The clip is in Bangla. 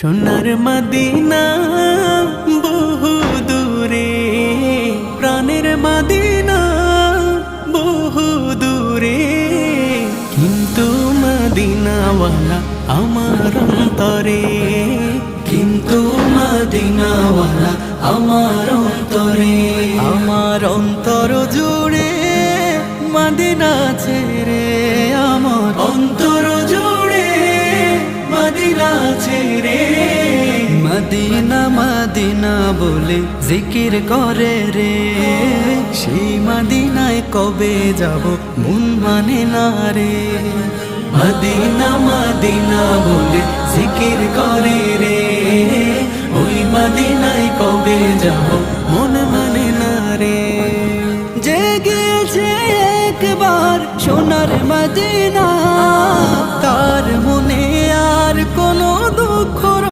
সোনার মদিনা বহু দূরে, প্রাণের মদিনা বহু দূরে, কিন্তু মদিনাওয়ালা আমার অন্তরে, কিন্তু মদিনাওয়ালা আমার অন্তরে, আমার অন্তর জুড়ে মদিনা ছেড়ে, আমার অন্তর জুড়ে মদিনা ছেড়ে। মদিনা মদিনা বলে জিকির করে রে, সেই মদিনায় কবে যাব মন মানে না রে। মদিনা মদিনা বলে জিকির করে রে, ওই মদিনায় কবে যাব মন মানে না রে। জেগেছে একবার সোনার মদিনা, তার